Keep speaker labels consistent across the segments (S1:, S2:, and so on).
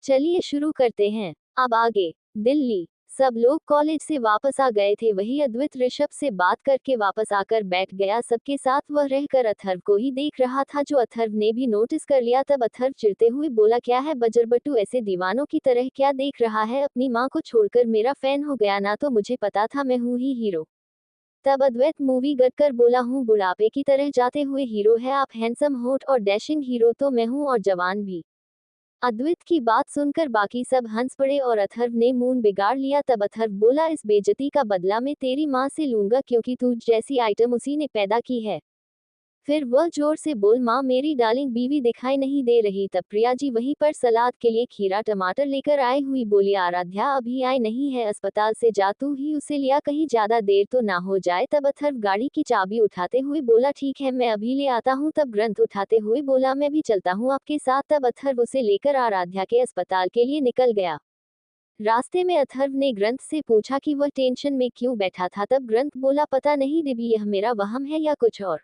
S1: चलिए शुरू करते हैं। अब आगे। दिल्ली। सब लोग कॉलेज से वापस आ गए थे, वही अद्वैत ऋषभ से बात करके वापस आकर बैठ गया। सबके साथ वह रहकर अथर्व को ही देख रहा था, जो अथर्व ने भी नोटिस कर लिया। तब अथर्व चिढ़ते हुए बोला, क्या है बजरबट्टू, ऐसे दीवानों की तरह क्या देख रहा है? अपनी माँ को छोड़कर मेरा फैन हो गया ना? तो मुझे पता था, मैं हूँ ही हीरो। तब अद्वैत मूवी कर बोला, हूँ बुढ़ापे की तरह जाते हुए हीरो है आप, हैंडसम होट और डैशिंग हीरो तो मैं हूँ, और जवान भी। अद्वैत की बात सुनकर बाकी सब हंस पड़े और अथर्व ने मूड बिगाड़ लिया। तब अथर्व बोला, इस बेइज्जती का बदला मैं तेरी माँ से लूंगा, क्योंकि तू जैसी आइटम उसी ने पैदा की है। फिर वह जोर से बोल, माँ मेरी डार्लिंग बीवी दिखाई नहीं दे रही। तब प्रिया जी वहीं पर सलाद के लिए खीरा टमाटर लेकर आई हुई बोली, आराध्या अभी आई नहीं है, अस्पताल से जा तू ही उसे लिया, कहीं ज्यादा देर तो ना हो जाए। तब अथर्व गाड़ी की चाबी उठाते हुए बोला, ठीक है मैं अभी ले आता हूँ। तब ग्रंथ उठाते हुए बोला, मैं भी चलता हूँ आपके साथ। तब अथर्व उसे लेकर आराध्या के अस्पताल के लिए निकल गया। रास्ते में अथर्व ने ग्रंथ से पूछा कि वह टेंशन में क्यों बैठा था। तब ग्रंथ बोला, पता नहीं दिव्य, यह मेरा वहम है या कुछ और,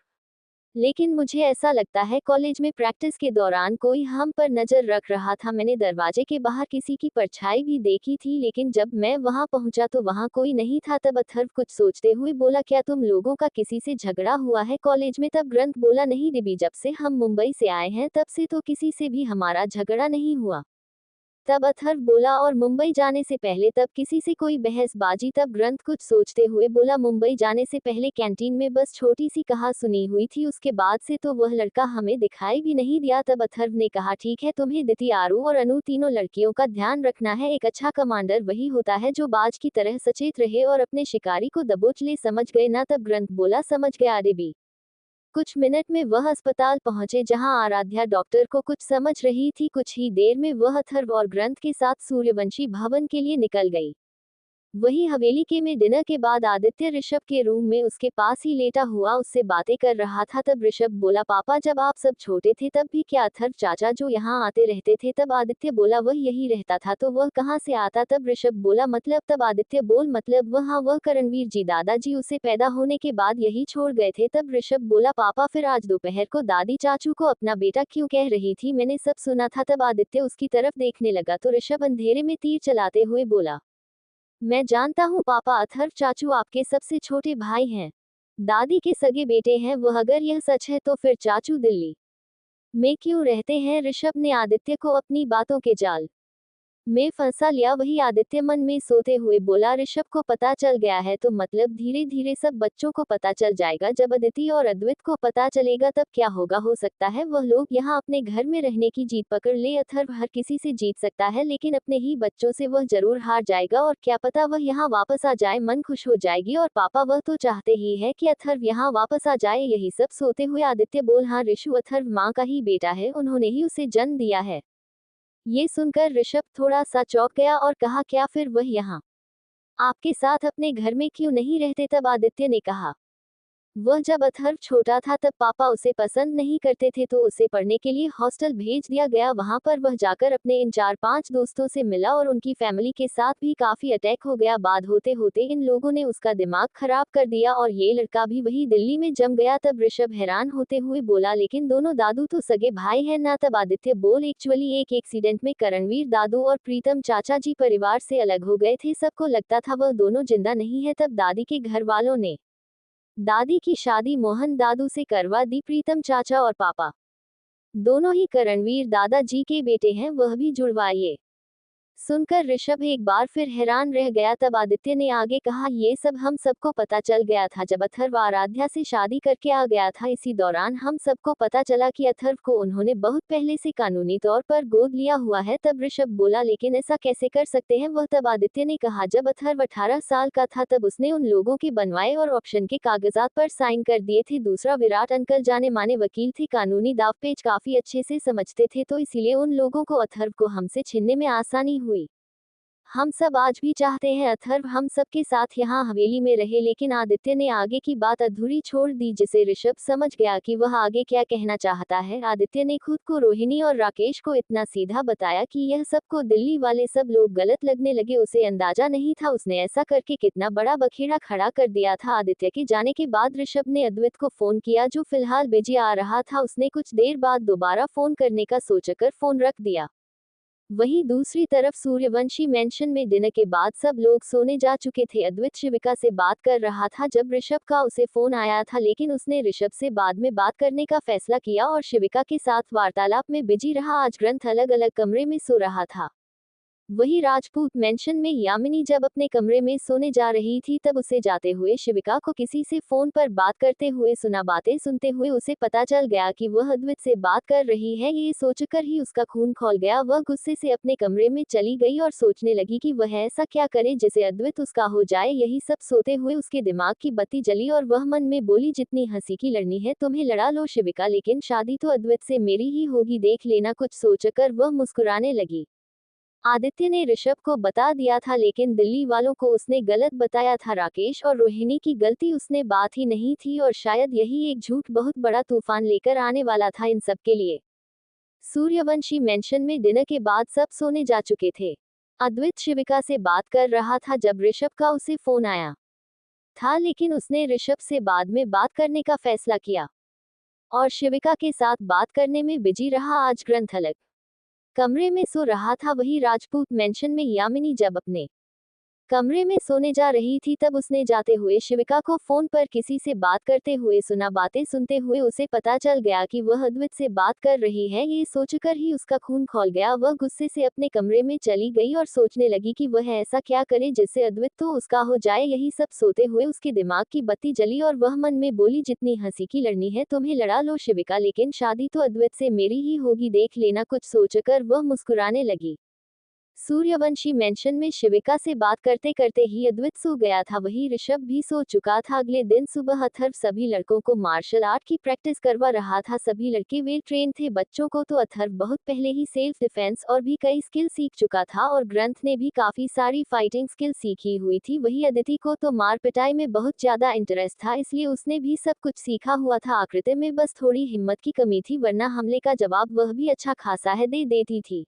S1: लेकिन मुझे ऐसा लगता है कॉलेज में प्रैक्टिस के दौरान कोई हम पर नजर रख रहा था। मैंने दरवाजे के बाहर किसी की परछाई भी देखी थी, लेकिन जब मैं वहां पहुंचा तो वहां कोई नहीं था। तब अथर्व कुछ सोचते हुए बोला, क्या तुम लोगों का किसी से झगड़ा हुआ है कॉलेज में? तब ग्रंथ बोला, नहीं डिबी, जब से हम मुंबई से आए हैं तब से तो किसी से भी हमारा झगड़ा नहीं हुआ। तब अथर्व बोला, और मुंबई जाने से पहले तब किसी से कोई बहसबाजी? तब ग्रंथ कुछ सोचते हुए बोला, मुंबई जाने से पहले कैंटीन में बस छोटी सी कहा सुनी हुई थी, उसके बाद से तो वह लड़का हमें दिखाई भी नहीं दिया। तब अथर्व ने कहा, ठीक है, तुम्हें दिति, आरू और अनु तीनों लड़कियों का ध्यान रखना है। एक अच्छा कमांडर वही होता है जो बाज की तरह सचेत रहे और अपने शिकारी को दबोच ले, समझ गए ना? तब ग्रंथ बोला, समझ गया डिबी। कुछ मिनट में वह अस्पताल पहुंचे, जहां आराध्या डॉक्टर को कुछ समझ रही थी। कुछ ही देर में वह अथर्व और ग्रंथ के साथ सूर्यवंशी भवन के लिए निकल गई। वही हवेली के में डिनर के बाद आदित्य ऋषभ के रूम में उसके पास ही लेटा हुआ उससे बातें कर रहा था। तब ऋषभ बोला, पापा जब आप सब छोटे थे तब भी क्या अथर्व चाचा जो यहाँ आते रहते थे? तब आदित्य बोला, वह यही रहता था, तो वह कहाँ से आता? तब ऋषभ बोला, मतलब? तब आदित्य बोल, मतलब वह, हाँ वह करणवीर जी दादाजी उसे पैदा होने के बाद यही छोड़ गए थे। तब ऋषभ बोला, पापा फिर आज दोपहर को दादी चाचू को अपना बेटा क्यों कह रही थी? मैंने सब सुना था। तब आदित्य उसकी तरफ देखने लगा तो ऋषभ अंधेरे में तीर चलाते हुए बोला, मैं जानता हूँ पापा, अथर्व चाचू आपके सबसे छोटे भाई हैं, दादी के सगे बेटे हैं वह। अगर यह सच है तो फिर चाचू दिल्ली में क्यों रहते हैं? ऋषभ ने आदित्य को अपनी बातों के जाल में फंसा लिया। वही आदित्य मन में सोते हुए बोला, ऋषभ को पता चल गया है तो मतलब धीरे धीरे सब बच्चों को पता चल जाएगा। जब अदिति और अद्वैत को पता चलेगा तब क्या होगा? हो सकता है वह लोग यहाँ अपने घर में रहने की जीत पकड़ ले। अथर्व हर किसी से जीत सकता है, लेकिन अपने ही बच्चों से वह जरूर हार जाएगा, और क्या पता वह यहाँ वापस आ जाए। मन खुश हो जाएगी, और पापा वह तो चाहते ही है कि अथर्व यहाँ वापस आ जाए। यही सब सोते हुए आदित्य बोल, हाँ ऋषु, अथर्व माँ का ही बेटा है, उन्होंने ही उसे जन्म दिया है। ये सुनकर ऋषभ थोड़ा सा चौंक गया और कहा, क्या फिर वह यहाँ आपके साथ अपने घर में क्यों नहीं रहते? तब आदित्य ने कहा, वह जब अथर्व छोटा था तब पापा उसे पसंद नहीं करते थे, तो उसे पढ़ने के लिए हॉस्टल भेज दिया गया। वहां पर वह जाकर अपने इन 4-5 दोस्तों से मिला और उनकी फैमिली के साथ भी काफी अटैक हो गया। बाद होते होते इन लोगों ने उसका दिमाग खराब कर दिया और ये लड़का भी वही दिल्ली में जम गया। तब ऋषभ हैरान होते हुए बोला, लेकिन दोनों दादू तो सगे भाई हैं ना? तब आदित्य बोल, एक्चुअली एक एक्सीडेंट में करणवीर दादू और प्रीतम चाचा जी परिवार से अलग हो गए थे, सबको लगता था वह दोनों जिंदा नहीं है। तब दादी के घर वालों ने दादी की शादी मोहन दादू से करवा दी। प्रीतम चाचा और पापा दोनों ही करणवीर दादाजी के बेटे हैं, वह भी जुड़वाइए। सुनकर ऋषभ एक बार फिर हैरान रह गया। तब आदित्य ने आगे कहा, ये सब हम सबको पता चल गया था जब अथर्व आराध्या से शादी करके आ गया था। इसी दौरान हम सबको पता चला कि अथर्व को उन्होंने बहुत पहले से कानूनी तौर पर गोद लिया हुआ है। तब ऋषभ बोला, लेकिन ऐसा कैसे कर सकते हैं वह? तब आदित्य ने कहा, जब अथर्व 18 साल का था तब उसने उन लोगों के बनवाए और ऑप्शन के कागजात पर साइन कर दिए थे। दूसरा, विराट अंकल जाने माने वकील थे, कानूनी दावपेच काफी अच्छे से समझते थे, तो इसीलिए उन लोगों को अथर्व को हमसे छीनने में आसानी हुई। हम सब आज भी चाहते हैं अथर्व हम सबके साथ यहाँ हवेली में रहे, लेकिन आदित्य ने आगे की बात अधूरी छोड़ दी, जिसे ऋषभ समझ गया कि वह आगे क्या कहना चाहता है। आदित्य ने खुद को रोहिणी और राकेश को इतना सीधा बताया कि यह सबको दिल्ली वाले सब लोग गलत लगने लगे। उसे अंदाजा नहीं था उसने ऐसा करके कितना बड़ा बखेड़ा खड़ा कर दिया था। आदित्य के जाने के बाद ऋषभ ने अद्वैत को फोन किया, जो फिलहाल बिजी आ रहा था। उसने कुछ देर बाद दोबारा फोन करने का सोचकर फोन रख दिया। वहीं दूसरी तरफ सूर्यवंशी मेंशन में डिनर के बाद सब लोग सोने जा चुके थे। अद्वैत शिविका से बात कर रहा था जब ऋषभ का उसे फोन आया था, लेकिन उसने ऋषभ से बाद में बात करने का फैसला किया और शिविका के साथ वार्तालाप में बिजी रहा। आज ग्रंथ अलग अलग कमरे में सो रहा था। वहीं राजपूत मेंशन में यामिनी जब अपने कमरे में सोने जा रही थी तब उसे जाते हुए शिविका को किसी से फोन पर बात करते हुए सुना। बातें सुनते हुए उसे पता चल गया कि वह अद्वैत से बात कर रही है। ये सोचकर ही उसका खून खौल गया। वह गुस्से से अपने कमरे में चली गई और सोचने लगी कि वह ऐसा क्या करे जिसे अद्वैत उसका हो जाए। यही सब सोते हुए उसके दिमाग की बत्ती जली और वह मन में बोली, जितनी हंसी की लड़नी है तुम्हें लड़ा लो शिविका, लेकिन शादी तो अद्वैत से मेरी ही होगी, देख लेना। कुछ सोचकर वह मुस्कुराने लगी। आदित्य ने ऋषभ को बता दिया था, लेकिन दिल्ली वालों को उसने गलत बताया था। राकेश और रोहिणी की गलती उसने बात ही नहीं थी और शायद यही एक झूठ बहुत बड़ा तूफान लेकर आने वाला था इन सब के लिए। सूर्यवंशी मेंशन में डिनर के बाद सब सोने जा चुके थे। अद्वैत शिविका से बात कर रहा था जब ऋषभ का उसे फोन आया था, लेकिन उसने ऋषभ से बाद में बात करने का फैसला किया और शिविका के साथ बात करने में बिजी रहा। आज ग्रंथ अलग कमरे में सो रहा था। वही राजपूत मेंशन में यामिनी जब अपने कमरे में सोने जा रही थी तब उसने जाते हुए शिविका को फोन पर किसी से बात करते हुए सुना। बातें सुनते हुए उसे पता चल गया कि वह अद्वैत से बात कर रही है। ये सोचकर ही उसका खून खौल गया। वह गुस्से से अपने कमरे में चली गई और सोचने लगी कि वह ऐसा क्या करे जिससे अद्वैत तो उसका हो जाए। यही सब सोते हुए उसके दिमाग की बत्ती जली और वह मन में बोली, जितनी हंसी की लड़नी है तुम्हें लड़ा लो शिविका, लेकिन शादी तो अद्वैत से मेरी ही होगी, देख लेना। कुछ सोचकर वह मुस्कुराने लगी। सूर्यवंशी मेंशन में शिविका से बात करते करते ही अद्वैत सो गया था। वही ऋषभ भी सो चुका था। अगले दिन सुबह अथर्व सभी लड़कों को मार्शल आर्ट की प्रैक्टिस करवा रहा था। सभी लड़के वेल ट्रेन थे। बच्चों को तो अथर्व बहुत पहले ही सेल्फ डिफेंस और भी कई स्किल सीख चुका था और ग्रंथ ने भी काफी सारी फाइटिंग स्किल सीखी हुई थी। वही अदिति को तो मार पिटाई में बहुत ज्यादा इंटरेस्ट था, इसलिए उसने भी सब कुछ सीखा हुआ था। आकृति में बस थोड़ी हिम्मत की कमी थी, वरना हमले का जवाब वह भी अच्छा खासा है दे देती थी।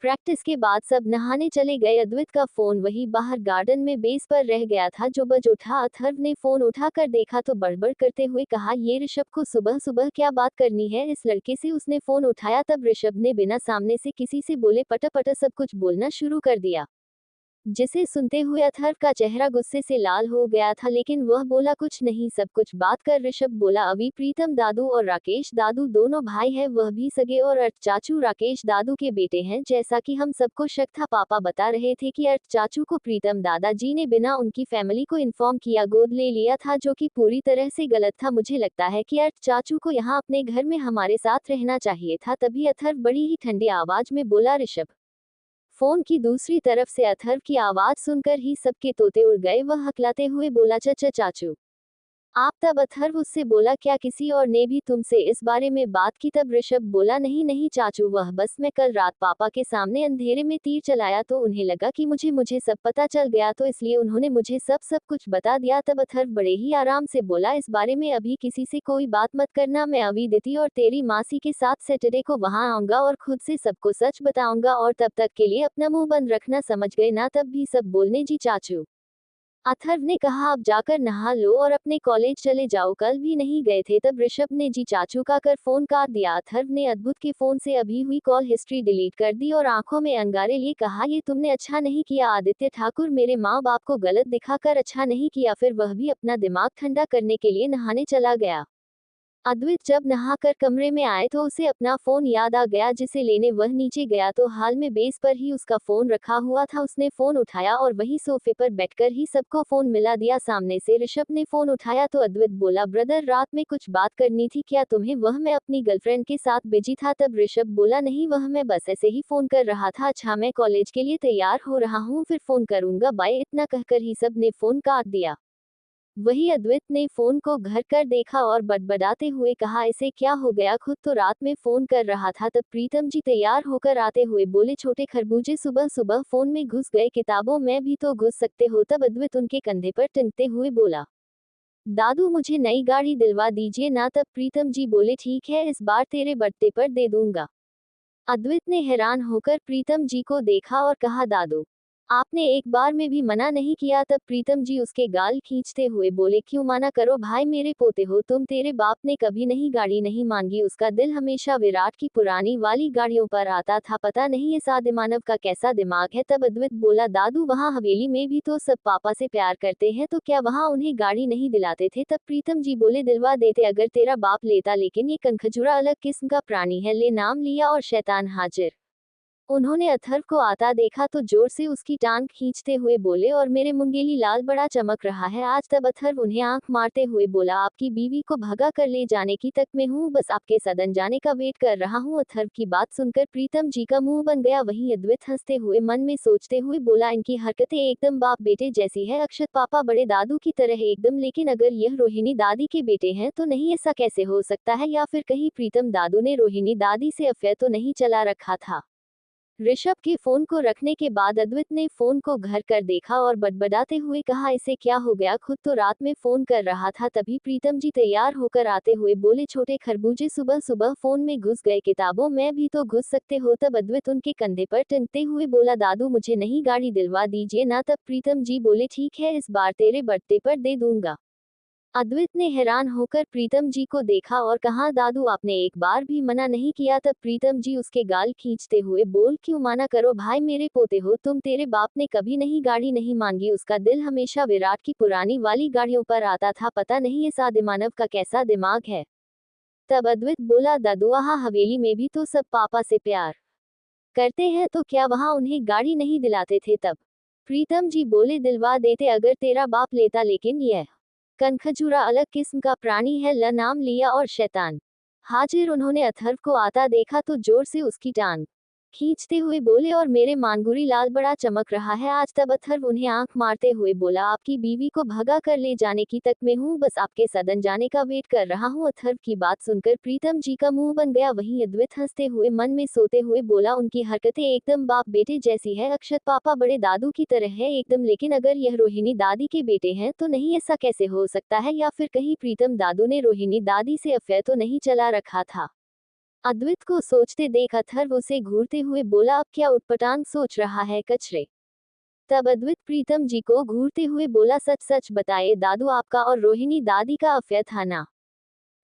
S1: प्रैक्टिस के बाद सब नहाने चले गए। अद्वैत का फोन वही बाहर गार्डन में बेस पर रह गया था जो बज उठा। अथर्व ने फोन उठाकर देखा तो बड़बड़ करते हुए कहा, ये ऋषभ को सुबह सुबह क्या बात करनी है इस लड़के से। उसने फोन उठाया तब ऋषभ ने बिना सामने से किसी से बोले पट पट सब कुछ बोलना शुरू कर दिया, जिसे सुनते हुए अथर्व का चेहरा गुस्से से लाल हो गया था, लेकिन वह बोला कुछ नहीं। सब कुछ बात कर ऋषभ बोला, अभी प्रीतम दादू और राकेश दादू दोनों भाई हैं, वह भी सगे, और अर्थ चाचू राकेश दादू के बेटे हैं। जैसा कि हम सबको शक था, पापा बता रहे थे कि अर्थ चाचू को प्रीतम दादाजी ने बिना उनकी फैमिली को इन्फॉर्म किया गोद ले लिया था, जो कि पूरी तरह से गलत था। मुझे लगता है कि अर्थ चाचू को यहाँ अपने घर में हमारे साथ रहना चाहिए था। तभी अथर्व बड़ी ही ठंडी आवाज में बोला। ऋषभ फोन की दूसरी तरफ से अथर्व की आवाज सुनकर ही सबके तोते उड़ गए। वह हकलाते हुए बोला, चाचा चाचू आप। तब अथर्व उससे बोला, क्या किसी और ने भी तुमसे इस बारे में बात की? तब ऋषभ बोला, नहीं नहीं चाचू, वह बस मैं कल रात पापा के सामने अंधेरे में तीर चलाया तो उन्हें लगा कि मुझे सब पता चल गया, तो इसलिए उन्होंने मुझे सब कुछ बता दिया। तब अथर्व बड़े ही आराम से बोला, इस बारे में अभी किसी से कोई बात मत करना, मैं अभी दीदी और तेरी मासी के साथ सैटरडे को वहां आऊंगा और खुद से सबको सच बताऊंगा, और तब तक के लिए अपना मुंह बंद रखना, समझ गए ना? तब भी सब बोलने, जी चाचू। अथर्व ने कहा, अब जाकर नहा लो और अपने कॉलेज चले जाओ, कल भी नहीं गए थे। तब ऋषभ ने जी चाचू का कर फोन काट दिया। अथर्व ने अद्भुत के फोन से अभी हुई कॉल हिस्ट्री डिलीट कर दी और आंखों में अंगारे लिए कहा, ये तुमने अच्छा नहीं किया आदित्य ठाकुर, मेरे माँ बाप को गलत दिखाकर अच्छा नहीं किया। फिर वह भी अपना दिमाग ठंडा करने के लिए नहाने चला गया। अद्वैत जब नहाकर कमरे में आए तो उसे अपना फोन याद आ गया, जिसे लेने वह नीचे गया तो हाल में बेस पर ही उसका फोन रखा हुआ था। उसने फोन उठाया और वही सोफे पर बैठकर ही सबको फोन मिला दिया। सामने से ऋषभ ने फोन उठाया तो अद्वैत बोला, ब्रदर रात में कुछ बात करनी थी क्या तुम्हें? वह मैं अपनी गर्लफ्रेंड के साथ बिजी था। तब ऋषभ बोला, नहीं वह मैं बस ऐसे ही फोन कर रहा था। अच्छा मैं कॉलेज के लिए तैयार हो रहा हूँ, फिर फोन करूंगा, बाय। इतना कहकर ही सब ने फोन काट दिया। वही अद्वैत ने फोन को घर कर देखा और बड़बड़ाते हुए कहा, इसे क्या हो गया, खुद तो रात में फोन कर रहा था। तब प्रीतम जी तैयार होकर आते हुए बोले, छोटे खरबूजे सुबह सुबह फोन में घुस गए, किताबों में भी तो घुस सकते हो। तब अद्वैत उनके कंधे पर टंगते हुए बोला, दादू मुझे नई गाड़ी दिलवा दीजिए ना। तब प्रीतम जी बोले, ठीक है इस बार तेरे बर्थडे पर दे दूंगा। अद्वैत ने हैरान होकर प्रीतम जी को देखा और कहा, दादू आपने एक बार में भी मना नहीं किया। तब प्रीतम जी उसके गाल खींचते हुए बोले, क्यों मना करो भाई, मेरे पोते हो तुम, तेरे बाप ने कभी नहीं गाड़ी नहीं मांगी, उसका दिल हमेशा विराट की पुरानी वाली गाड़ियों पर आता था, पता नहीं ये सादे मानव का कैसा दिमाग है। तब अद्वैत बोला, दादू वहाँ हवेली में भी तो सब पापा से प्यार करते हैं, तो क्या वहाँ उन्हें गाड़ी नहीं दिलाते थे? तब प्रीतम जी बोले, दिलवा देते अगर तेरा बाप लेता, लेकिन ये कनखजूरा अलग किस्म का प्राणी है। ले नाम लिया और शैतान हाजिर। उन्होंने अथर्व को आता देखा तो जोर से उसकी टांग खींचते हुए बोले, और मेरे मुंगेली लाल बड़ा चमक रहा है आज। तब अथर्व उन्हें आंख मारते हुए बोला, आपकी बीवी को भगा कर ले जाने की तक में हूँ, बस आपके सदन जाने का वेट कर रहा हूँ। अथर्व की बात सुनकर प्रीतम जी का मुंह बन गया। वहीं अद्वैत हंसते हुए मन में सोचते हुए बोला, इनकी हरकतें एकदम बाप बेटे जैसी है, अक्षत पापा बड़े दादू की तरह एकदम, लेकिन अगर यह रोहिणी दादी के बेटे हैं तो नहीं, ऐसा कैसे हो सकता है? या फिर कहीं प्रीतम दादू ने रोहिणी दादी से अफेयर तो नहीं चला रखा था? ऋषभ के फोन को रखने के बाद अद्वैत ने फोन को घर कर देखा और बड़बड़ाते हुए कहा, इसे क्या हो गया, खुद तो रात में फोन कर रहा था। तभी प्रीतम जी तैयार होकर आते हुए बोले, छोटे खरबूजे सुबह सुबह फोन में घुस गए, किताबों में भी तो घुस सकते हो। तब अद्वैत उनके कंधे पर टंगते हुए बोला, दादू मुझे नहीं गाड़ी दिलवा दीजिए ना। तब प्रीतम जी बोले, ठीक है, इस बार तेरे बर्थडे पर दे दूंगा। अद्वैत ने हैरान होकर प्रीतम जी को देखा और कहा, दादू आपने एक बार भी मना नहीं किया। तब प्रीतम जी उसके गाल खींचते हुए बोल, क्यों मना करो भाई, मेरे पोते हो तुम, तेरे बाप ने कभी नहीं गाड़ी नहीं मांगी, उसका दिल हमेशा विराट की पुरानी वाली गाड़ियों पर आता था, पता नहीं ये सादे मानव का कैसा दिमाग है। तब अद्वैत बोला, दादू वहाँ हवेली में भी तो सब पापा से प्यार करते हैं, तो क्या वहाँ उन्हें गाड़ी नहीं दिलाते थे? तब प्रीतम जी बोले, दिलवा देते अगर तेरा बाप लेता, लेकिन यह कनखजूरा अलग किस्म का प्राणी है। ल नाम लिया और शैतान हाजिर। उन्होंने अथर्व को आता देखा तो जोर से उसकी टांग खींचते हुए बोले, और मेरे मानगुरी लाल बड़ा चमक रहा है आज। तब अथर्व उन्हें आंख मारते हुए बोला, आपकी बीवी को भगा कर ले जाने की तक में हूँ, बस आपके सदन जाने का वेट कर रहा हूँ। अथर्व की बात सुनकर प्रीतम जी का मुंह बन गया। वहीं अद्वैत हंसते हुए मन में सोते हुए बोला, उनकी हरकतें एकदम बाप बेटे जैसी है, अक्षत पापा बड़े दादू की तरह है एकदम, लेकिन अगर यह रोहिणी दादी के बेटे हैं तो नहीं, ऐसा कैसे हो सकता है? या फिर कहीं प्रीतम दादू ने रोहिणी दादी से अफेयर तो नहीं चला रखा था? अद्वैत को सोचते देख अथर्व उसे घूरते हुए बोला, अब क्या उटपटांग सोच रहा है कचरे? तब अद्वैत प्रीतम जी को घूरते हुए बोला, सच सच बताइए दादू, आपका और रोहिणी दादी का अफेयर था ना?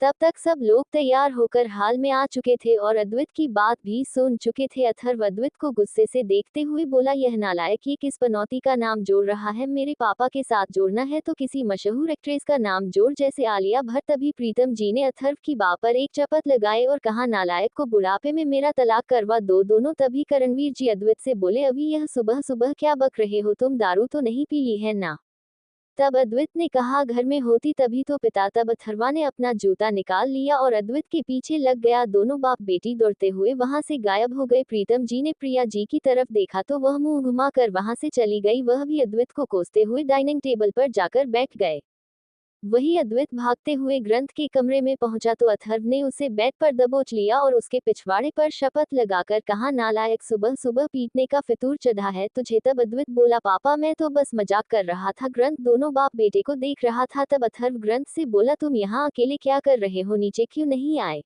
S1: तब तक सब लोग तैयार होकर हाल में आ चुके थे और अद्वैत की बात भी सुन चुके थे। अथर्व अद्वैत को गुस्से से देखते हुए बोला, यह नालायक, ये किस पनौती का नाम जोड़ रहा है? मेरे पापा के साथ जोड़ना है तो किसी मशहूर एक्ट्रेस का नाम जोड़, जैसे आलिया भट्ट। तभी प्रीतम जी ने अथर्व की बात पर एक चपत लगाए और कहा, नालायक को बुढ़ापे में मेरा तलाक करवा दो दोनों। तभी करणवीर जी अद्वैत से बोले, अभी यह सुबह सुबह क्या बक रहे हो तुम, दारू तो नहीं पी ली है ना? तब अद्वैत ने कहा, घर में होती तभी तो पिता। तब अथर्वा ने अपना जूता निकाल लिया और अद्वैत के पीछे लग गया। दोनों बाप बेटी दौड़ते हुए वहां से गायब हो गए। प्रीतम जी ने प्रिया जी की तरफ देखा तो वह मुंह घुमाकर वहां से चली गई। वह भी अद्वैत को कोसते हुए डाइनिंग टेबल पर जाकर बैठ गए। वही अद्वैत भागते हुए ग्रंथ के कमरे में पहुंचा तो अथर्व ने उसे बेड पर दबोच लिया और उसके पिछवाड़े पर शपथ लगाकर कहा, नालायक, सुबह सुबह पीटने का फितूर चढ़ा है तुझे। तब अद्वैत बोला, पापा मैं तो बस मजाक कर रहा था। ग्रंथ दोनों बाप बेटे को देख रहा था। तब अथर्व ग्रंथ से बोला, तुम यहाँ अकेले क्या कर रहे हो, नीचे क्यों नहीं आए?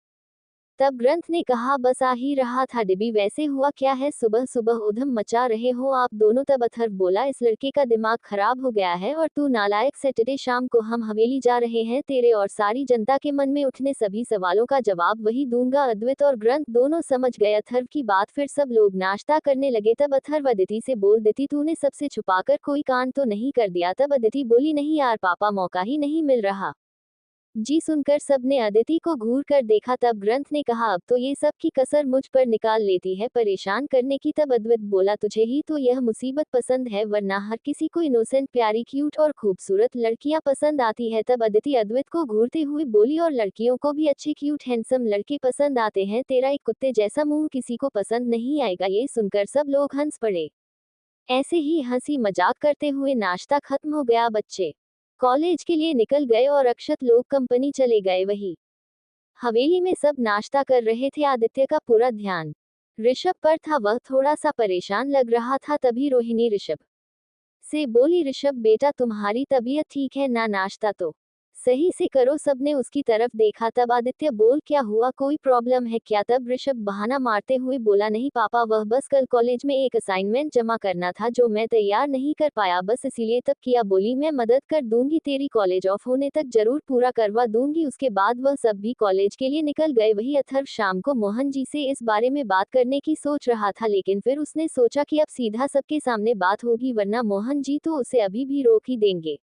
S1: तब ग्रंथ ने कहा, बस आ ही रहा था डिबी, वैसे हुआ क्या है, सुबह सुबह उधम मचा रहे हो आप दोनों? तब अथर्व बोला, इस लड़के का दिमाग खराब हो गया है और तू नालायक, सैटरडे शाम को हम हवेली जा रहे हैं, तेरे और सारी जनता के मन में उठने सभी सवालों का जवाब वही दूंगा। अद्वैत और ग्रंथ दोनों समझ गए अथर्व की बात। फिर सब लोग नाश्ता करने लगे। तब अथर्व अदिति से बोल, दिति तूने सबसे छुपाकर कोई कांड तो नहीं कर दिया? तब अदिति बोली, नहीं यार पापा, मौका ही नहीं मिल रहा जी। सुनकर सबने अदिति को घूर कर देखा। तब ग्रंथ ने कहा, अब तो ये सब की कसर मुझ पर निकाल लेती है परेशान करने की। तब अद्वैत बोला, तुझे ही तो यह मुसीबत पसंद है, वरना हर किसी को इनोसेंट, प्यारी, क्यूट और खूबसूरत लड़कियां पसंद आती है। तब अदिति अद्वैत को घूरते हुए बोली, और लड़कियों को भी अच्छे क्यूट हैंडसम लड़के पसंद आते हैं, तेरा एक कुत्ते जैसा मुंह किसी को पसंद नहीं आएगा। ये सुनकर सब लोग हंस पड़े। ऐसे ही हंसी मजाक करते हुए नाश्ता खत्म हो गया। बच्चे कॉलेज के लिए निकल गए और अक्षत लोग कंपनी चले गए। वही हवेली में सब नाश्ता कर रहे थे। आदित्य का पूरा ध्यान ऋषभ पर था, वह थोड़ा सा परेशान लग रहा था। तभी रोहिणी ऋषभ से बोली, ऋषभ बेटा तुम्हारी तबीयत ठीक है ना? नाश्ता तो सही से करो। सबने उसकी तरफ देखा। तब आदित्य बोल, क्या हुआ, कोई प्रॉब्लम है क्या? तब ऋषभ बहाना मारते हुए बोला, नहीं पापा, वह बस कल कॉलेज में एक असाइनमेंट जमा करना था जो मैं तैयार नहीं कर पाया, बस इसीलिए तब किया। बोली, मैं मदद कर दूंगी, तेरी कॉलेज ऑफ होने तक जरूर पूरा करवा दूंगी। उसके बाद वह सब भी कॉलेज के लिए निकल गए। वही अथर्व शाम को मोहन जी से इस बारे में बात करने की सोच रहा था, लेकिन फिर उसने सोचा कि अब सीधा सबके सामने बात होगी, वरना मोहन जी तो उसे अभी भी रोक ही देंगे।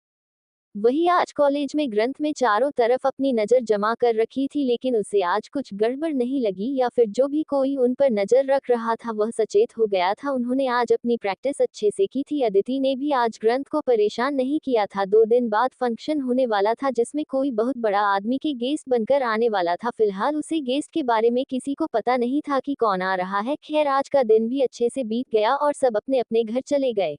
S1: वही आज कॉलेज में ग्रंथ में चारों तरफ अपनी नजर जमा कर रखी थी, लेकिन उसे आज कुछ गड़बड़ नहीं लगी, या फिर जो भी कोई उन पर नजर रख रहा था वह सचेत हो गया था। उन्होंने आज अपनी प्रैक्टिस अच्छे से की थी। अदिति ने भी आज ग्रंथ को परेशान नहीं किया था। 2 दिन बाद फंक्शन होने वाला था जिसमें कोई बहुत बड़ा आदमी के गेस्ट बनकर आने वाला था। फिलहाल उसे गेस्ट के बारे में किसी को पता नहीं था कि कौन आ रहा है। खैर, आज का दिन भी अच्छे से बीत गया और सब अपने अपने घर चले गए।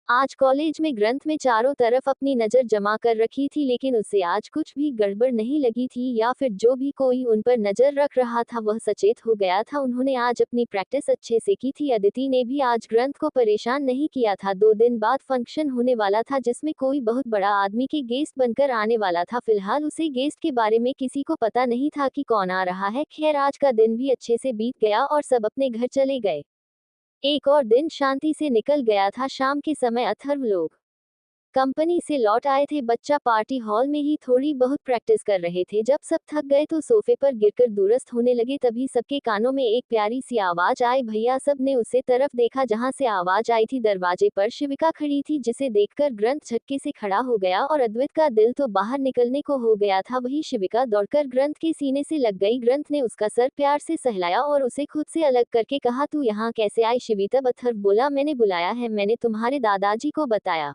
S1: आज कॉलेज में ग्रंथ में चारों तरफ अपनी नजर जमा कर रखी थी, लेकिन उसे आज कुछ भी गड़बड़ नहीं लगी थी, या फिर जो भी कोई उन पर नजर रख रहा था वह सचेत हो गया था। उन्होंने आज अपनी प्रैक्टिस अच्छे से की थी। अदिति ने भी आज ग्रंथ को परेशान नहीं किया था। 2 दिन बाद फंक्शन होने वाला था जिसमें कोई बहुत बड़ा आदमी के गेस्ट बनकर आने वाला था। फिलहाल उसे गेस्ट के बारे में किसी को पता नहीं था कि कौन आ रहा है। खैर, आज का दिन भी अच्छे से बीत गया और सब अपने घर चले गए। एक और दिन शांति से निकल गया था। शाम के समय अथर्व लोग कंपनी से लौट आए थे। बच्चा पार्टी हॉल में ही थोड़ी बहुत प्रैक्टिस कर रहे थे। जब सब थक गए तो सोफे पर गिरकर दूरस्थ होने लगे। तभी सबके कानों में एक प्यारी सी आवाज आई। भैया, सब ने उसे तरफ देखा जहां से आवाज आई थी। दरवाजे पर शिविका खड़ी थी, जिसे देखकर ग्रंथ झटके से खड़ा हो गया और अद्वैत का दिल तो बाहर निकलने को हो गया था। वही शिविका दौड़कर ग्रंथ के सीने से लग गई। ग्रंथ ने उसका सर प्यार से सहलाया और उसे खुद से अलग करके कहा, तू यहाँ कैसे आई शिवी? तब अथर्व बोला, मैंने बुलाया है, मैंने तुम्हारे दादाजी को बताया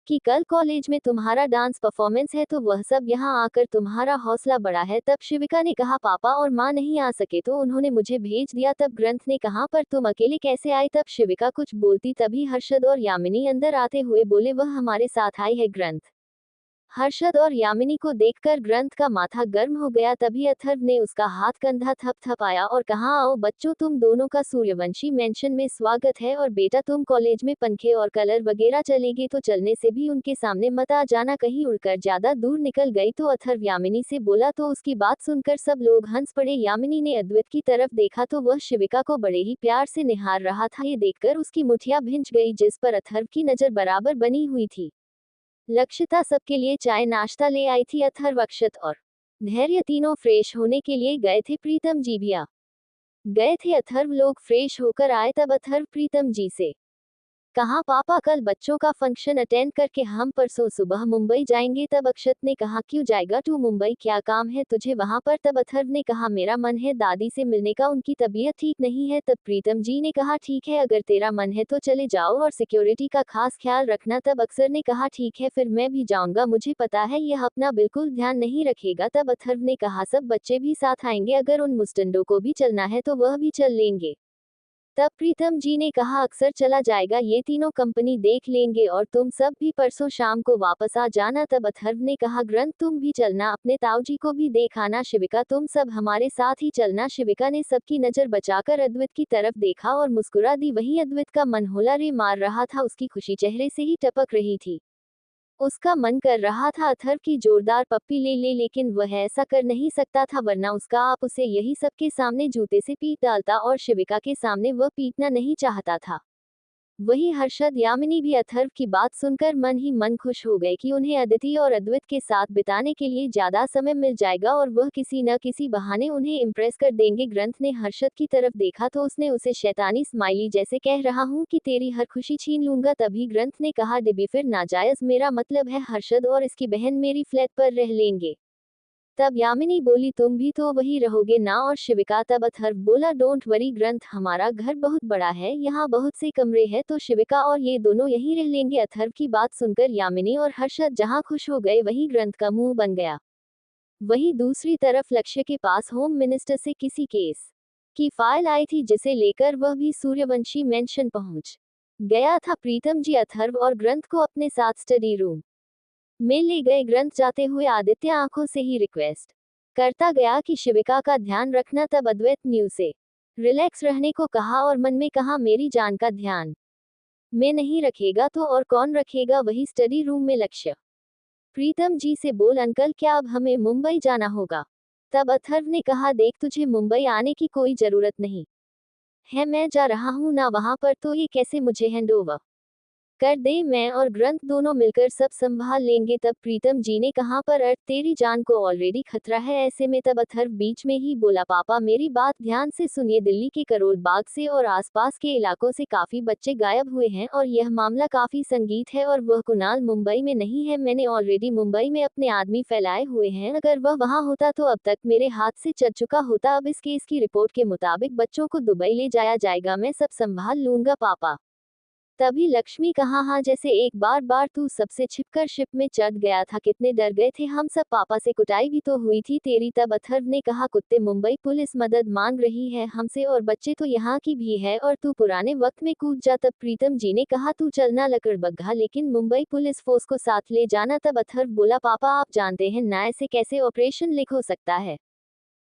S1: कि कल कॉलेज में तुम्हारा डांस परफॉर्मेंस है, तो वह सब यहाँ आकर तुम्हारा हौसला बढ़ा है। तब शिविका ने कहा, पापा और माँ नहीं आ सके तो उन्होंने मुझे भेज दिया। तब ग्रंथ ने कहा, पर तुम अकेले कैसे आए? तब शिविका कुछ बोलती तभी हर्षद और यामिनी अंदर आते हुए बोले, वह हमारे साथ आई है। ग्रंथ हर्षद और यामिनी को देखकर ग्रंथ का माथा गर्म हो गया। तभी अथर्व ने उसका हाथ कंधा थपथपाया और कहा, आओ बच्चों, तुम दोनों का सूर्यवंशी मेंशन में स्वागत है। और बेटा, तुम कॉलेज में पंखे और कलर वगैरह चलेंगे तो चलने से भी उनके सामने मत आ जाना, कहीं उड़कर ज्यादा दूर निकल गई तो। अथर्व यामिनी से बोला तो उसकी बात सुनकर सब लोग हंस पड़े। यामिनी ने अद्वैत की तरफ देखा तो वह शिविका को बड़े ही प्यार से निहार रहा था। ये देखकर उसकी मुठिया भिंच गई, जिस पर अथर्व की नजर बराबर बनी हुई थी। लक्षिता सबके लिए चाय नाश्ता ले आई थी। अथर्व, अक्षत और धैर्य तीनों फ्रेश होने के लिए गए थे। प्रीतम जी भी आ गए थे। अथर्व लोग फ्रेश होकर आए। तब अथर्व प्रीतम जी से कहा, पापा, कल बच्चों का फंक्शन अटेंड करके हम परसों सुबह मुंबई जाएंगे। तब अक्षत ने कहा, क्यों जाएगा तू मुंबई, क्या काम है तुझे वहां पर? तब अथर्व ने कहा, मेरा मन है दादी से मिलने का, उनकी तबीयत ठीक नहीं है। तब प्रीतम जी ने कहा, ठीक है, अगर तेरा मन है तो चले जाओ और सिक्योरिटी का खास ख्याल रखना। तब अक्षर ने कहा, ठीक है, फिर मैं भी जाऊंगा, मुझे पता है यह अपना बिल्कुल ध्यान नहीं रखेगा। तब अथर्व ने कहा, सब बच्चे भी साथ आएंगे, अगर उन मुस्टंडों को भी चलना है तो वह भी चल लेंगे। तब प्रीतम जी ने कहा, अक्सर चला जाएगा, ये तीनों कंपनी देख लेंगे और तुम सब भी परसों शाम को वापस आ जाना। तब अथर्व ने कहा, ग्रंथ तुम भी चलना, अपने ताऊजी को भी देख आना। शिविका, तुम सब हमारे साथ ही चलना। शिविका ने सबकी नजर बचाकर अद्वैत की तरफ देखा और मुस्कुरा दी। वहीं अद्वैत का मन होला रे मार रहा था, उसकी खुशी चेहरे से ही टपक रही थी। उसका मन कर रहा था अथर्व की जोरदार पप्पी ले ले, लेकिन वह ऐसा कर नहीं सकता था, वरना उसका आप उसे यही सबके सामने जूते से पीट डालता और शिविका के सामने वह पीटना नहीं चाहता था। वही हर्षद यामिनी भी अथर्व की बात सुनकर मन ही मन खुश हो गए कि उन्हें अदिति और अद्वैत के साथ बिताने के लिए ज्यादा समय मिल जाएगा और वह किसी न किसी बहाने उन्हें इम्प्रेस कर देंगे। ग्रंथ ने हर्षद की तरफ देखा तो उसने उसे शैतानी स्माइली जैसे कह रहा हूँ कि तेरी हर खुशी छीन लूंगा। तभी ग्रंथ ने कहा, डिबी फिर नाजायज, मेरा मतलब है हर्षद और इसकी बहन मेरी फ्लैट पर रह लेंगे। तब यामिनी बोली, तुम भी तो वही रहोगे ना? और शिविका। तब अथर्व बोला, डोंट वरी ग्रंथ, हमारा घर बहुत बड़ा है, यहाँ बहुत से कमरे हैं, तो शिविका और ये दोनों यहीं रह लेंगे। अथर्व की बात सुनकर यामिनी और हर्षद जहाँ खुश हो गए, वहीं ग्रंथ का मुंह बन गया। वहीं दूसरी तरफ लक्ष्य के पास होम मिनिस्टर से किसी केस की फाइल आई थी, जिसे लेकर वह भी सूर्यवंशी मेंशन पहुंच गया था। प्रीतम जी अथर्व और ग्रंथ को अपने साथ स्टडी रूम में ले गए। ग्रंथ जाते हुए आदित्य आंखों से ही रिक्वेस्ट करता गया कि शिविका का ध्यान रखना। तब अद्वैत न्यू से रिलैक्स रहने को कहा और मन में कहा, मेरी जान का ध्यान मैं नहीं रखेगा तो और कौन रखेगा? वही स्टडी रूम में लक्ष्य प्रीतम जी से बोल अंकल क्या अब हमें मुंबई जाना होगा। तब अथर्व ने कहा देख तुझे मुंबई आने की कोई जरूरत नहीं है, मैं जा रहा हूँ ना वहां पर, तो ये कैसे मुझे हैंड ओवर कर दे, मैं और ग्रंथ दोनों मिलकर सब संभाल लेंगे। तब प्रीतम जी ने कहा पर अर्थ तेरी जान को ऑलरेडी खतरा है ऐसे में। तब अथर्व बीच में ही बोला पापा मेरी बात ध्यान से सुनिए, दिल्ली के करोल बाग से और आसपास के इलाकों से काफी बच्चे गायब हुए हैं और यह मामला काफी संगीत है और वह कुणाल मुंबई में नहीं है। मैंने ऑलरेडी मुंबई में अपने आदमी फैलाए हुए हैं, अगर वह वहां होता तो अब तक मेरे हाथ से चल चुका होता। अब इस केस की रिपोर्ट के मुताबिक बच्चों को दुबई ले जाया जाएगा, मैं सब संभाल लूंगा पापा। तभी लक्ष्मी कहा हाँ जैसे एक बार तू सबसे छिपकर शिप में चढ़ गया था, कितने डर गए थे हम सब, पापा से कुटाई भी तो हुई थी तेरी। तब अथर्व ने कहा कुत्ते मुंबई पुलिस मदद मांग रही है हमसे और बच्चे तो यहाँ की भी है और तू पुराने वक्त में कूद जा। तब प्रीतम जी ने कहा तू चलना लकड़बग्घा, लेकिन मुंबई पुलिस फोर्स को साथ ले जाना। तब अथर्व बोला पापा आप जानते हैं ना ऐसे कैसे ऑपरेशन लीक हो सकता है।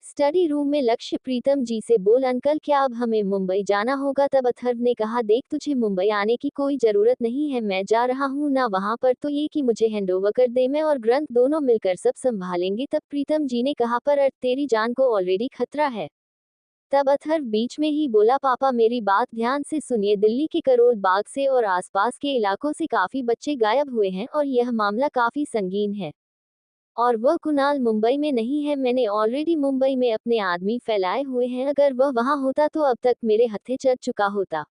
S1: स्टडी रूम में लक्ष्य प्रीतम जी से बोल अंकल क्या अब हमें मुंबई जाना होगा। तब अथर्व ने कहा देख तुझे मुंबई आने की कोई जरूरत नहीं है, मैं जा रहा हूँ ना वहां पर, तो ये कि मुझे हैंडओवर कर दे, मैं और ग्रंथ दोनों मिलकर सब संभालेंगे। तब प्रीतम जी ने कहा पर अर्थ तेरी जान को ऑलरेडी खतरा है। तब अथर्व बीच में ही बोला पापा मेरी बात ध्यान से सुनिए, दिल्ली के करोल बाग से और आसपास के इलाकों से काफी बच्चे गायब हुए हैं और यह मामला काफी संगीन है और वह कुणाल मुंबई में नहीं है। मैंने ऑलरेडी मुंबई में अपने आदमी फैलाए हुए हैं, अगर वह वहां होता तो अब तक मेरे हत्थे चढ़ चुका होता।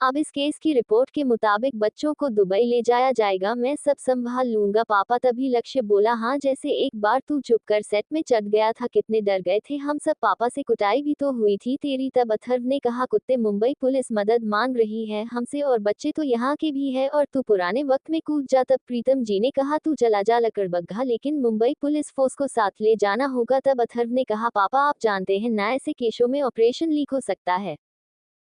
S1: अब इस केस की रिपोर्ट के मुताबिक बच्चों को दुबई ले जाया जाएगा, मैं सब संभाल लूंगा पापा। तभी लक्ष्य बोला हाँ जैसे एक बार तू चुप कर सेट में चढ़ गया था, कितने डर गए थे हम सब, पापा से कुटाई भी तो हुई थी तेरी। तब अथर्व ने कहा कुत्ते मुंबई पुलिस मदद मांग रही है हमसे और बच्चे तो यहाँ के भी है और तू पुराने वक्त में कूद जा। तब प्रीतम जी ने कहा तू चला जा लकड़बग्घा, लेकिन मुंबई पुलिस फोर्स को साथ ले जाना होगा। तब अथर्व ने कहा पापा आप जानते हैं ना ऐसे केसों में ऑपरेशन लीक हो सकता है,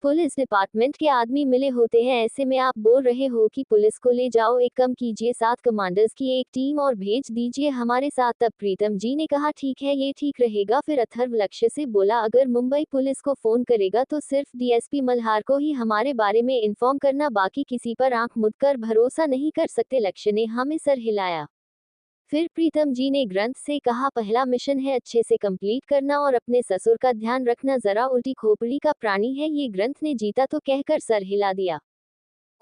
S1: पुलिस डिपार्टमेंट के आदमी मिले होते हैं, ऐसे में आप बोल रहे हो कि पुलिस को ले जाओ, एक कम कीजिए 7 कमांडर्स की एक टीम और भेज दीजिए हमारे साथ। तब प्रीतम जी ने कहा ठीक है ये ठीक रहेगा। फिर अथर्व लक्ष्य से बोला अगर मुंबई पुलिस को फोन करेगा तो सिर्फ डीएसपी मल्हार को ही हमारे बारे में इन्फॉर्म करना, बाकी किसी पर आंख मूंद कर भरोसा नहीं कर सकते। लक्ष्य ने हमें सर हिलाया। फिर प्रीतम जी ने ग्रंथ से कहा पहला मिशन है अच्छे से कंप्लीट करना और अपने ससुर का ध्यान रखना, जरा उल्टी खोपड़ी का प्राणी है ये। ग्रंथ ने जीता तो कहकर सर हिला दिया।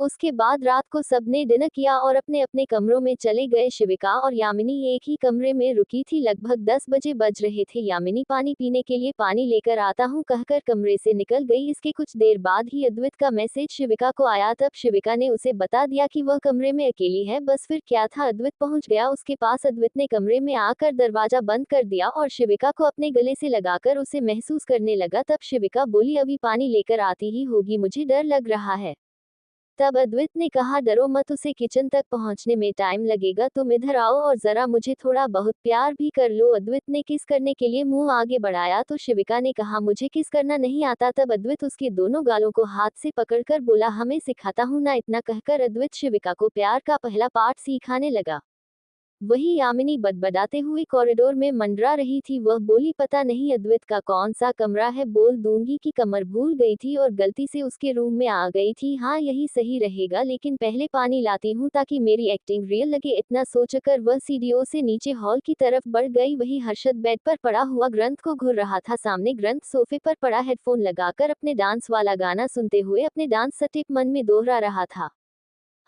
S1: उसके बाद रात को सबने डिनर किया और अपने अपने कमरों में चले गए। शिविका और यामिनी एक ही कमरे में रुकी थी। लगभग 10 बजे बज रहे थे। यामिनी पानी पीने के लिए पानी लेकर आता हूँ कहकर कमरे से निकल गई। इसके कुछ देर बाद ही अद्वैत का मैसेज शिविका को आया। तब शिविका ने उसे बता दिया कि वह कमरे में अकेली है। बस फिर क्या था, अद्वैत पहुंच गया उसके पास। अद्वैत ने कमरे में आकर दरवाजा बंद कर दिया और शिविका को अपने गले से लगाकर उसे महसूस करने लगा। तब शिविका बोली अभी पानी लेकर आती ही होगी, मुझे डर लग रहा है। तब अद्वैत ने कहा डरो मत, उसे किचन तक पहुंचने में टाइम लगेगा, तुम इधर आओ और जरा मुझे थोड़ा बहुत प्यार भी कर लो। अद्वैत ने किस करने के लिए मुंह आगे बढ़ाया तो शिविका ने कहा मुझे किस करना नहीं आता। तब अद्वैत उसके दोनों गालों को हाथ से पकड़कर बोला हमें सिखाता हूं ना। इतना कहकर अद्वैत शिविका को प्यार का पहला पाठ सिखाने लगा। वही यामिनी बदबदाते हुए कॉरिडोर में मंडरा रही थी। वह बोली पता नहीं अद्वैत का कौन सा कमरा है, बोल दूंगी कि कमर भूल गई थी और गलती से उसके रूम में आ गई थी। हाँ यही सही रहेगा, लेकिन पहले पानी लाती हूँ ताकि मेरी एक्टिंग रियल लगे। इतना सोचकर वह सीढ़ियों से नीचे हॉल की तरफ बढ़ गई। वही हर्षद बेड पर पड़ा हुआ ग्रंथ को घूर रहा था। सामने ग्रंथ सोफे पर पड़ा हेडफोन लगाकर अपने डांस वाला गाना सुनते हुए अपने डांस स्टेप मन में दोहरा रहा था।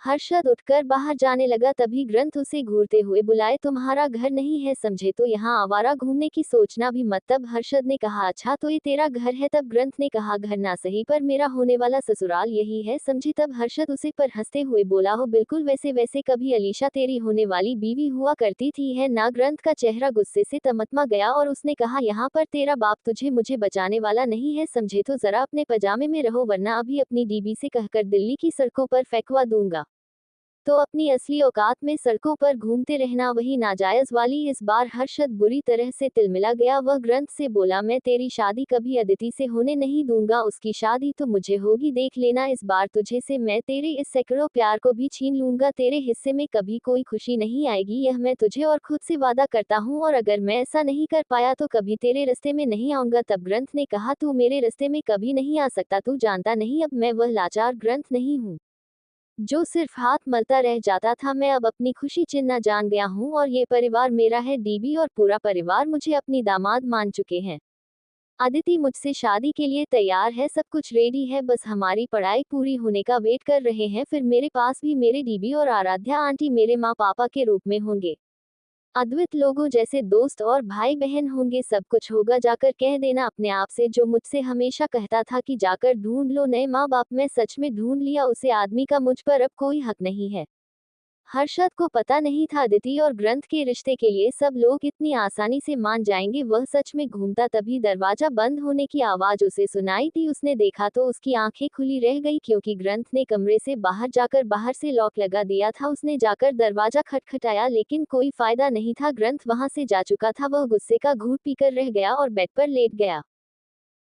S1: हर्षद उठकर बाहर जाने लगा, तभी ग्रंथ उसे घूरते हुए बुलाए तुम्हारा घर नहीं है समझे तो यहाँ आवारा घूमने की सोचना भी मत। तब हर्षद ने कहा अच्छा तो ये तेरा घर है। तब ग्रंथ ने कहा घर ना सही पर मेरा होने वाला ससुराल यही है समझे। तब हर्षद उसे पर हंसते हुए बोला हो बिल्कुल वैसे वैसे कभी अलीशा तेरी होने वाली बीवी हुआ करती थी है ना। ग्रंथ का चेहरा गुस्से से तमतमा गया और उसने कहा यहाँ पर तेरा बाप तुझे मुझे बचाने वाला नहीं है समझे, तो जरा अपने पजामे में रहो वरना अभी अपनी डीबी से कहकर दिल्ली की सड़कों पर फेंकवा दूंगा। तो अपनी असली औकात में सड़कों पर घूमते रहना। वही नाजायज वाली। इस बार हर्षद बुरी तरह से तिलमिला गया। वह ग्रंथ से बोला मैं तेरी शादी कभी अदिति से होने नहीं दूंगा, उसकी शादी तो मुझे होगी देख लेना। इस बार तुझे से मैं तेरे इस सैकड़ों प्यार को भी छीन लूंगा, तेरे हिस्से में कभी कोई खुशी नहीं आएगी, यह मैं तुझे और खुद से वादा करता हूँ। और अगर मैं ऐसा नहीं कर पाया तो कभी तेरे रास्ते में नहीं आऊंगा। तब ग्रंथ ने कहा तू मेरे रास्ते में कभी नहीं आ सकता, तू जानता नहीं अब मैं वह लाचार ग्रंथ नहीं हूँ। जो सिर्फ हाथ मलता रह जाता था। मैं अब अपनी खुशी चिन्ना जान गया हूँ और ये परिवार मेरा है। डीबी और पूरा परिवार मुझे अपनी दामाद मान चुके हैं। अदिति मुझसे शादी के लिए तैयार है, सब कुछ रेडी है, बस हमारी पढ़ाई पूरी होने का वेट कर रहे हैं। फिर मेरे पास भी मेरे डीबी और आराध्या आंटी मेरे माँ पापा के रूप में होंगे। अद्वैत लोगों जैसे दोस्त और भाई बहन होंगे। सब कुछ होगा, जाकर कह देना अपने आप से, जो मुझसे हमेशा कहता था कि जाकर ढूंढ लो नए माँ बाप। मैं सच में ढूंढ लिया उसे आदमी का, मुझ पर अब कोई हक नहीं है। हर्षद को पता नहीं था अदिति और ग्रंथ के रिश्ते के लिए सब लोग इतनी आसानी से मान जाएंगे। वह सच में घूमता, तभी दरवाजा बंद होने की आवाज उसे सुनाई दी। उसने देखा तो उसकी आंखें खुली रह गई, क्योंकि ग्रंथ ने कमरे से बाहर जाकर बाहर से लॉक लगा दिया था। उसने जाकर दरवाजा खटखटाया, लेकिन कोई फायदा नहीं था, ग्रंथ वहां से जा चुका था। वह गुस्से का घूंट पीकर रह गया और बेड पर लेट गया।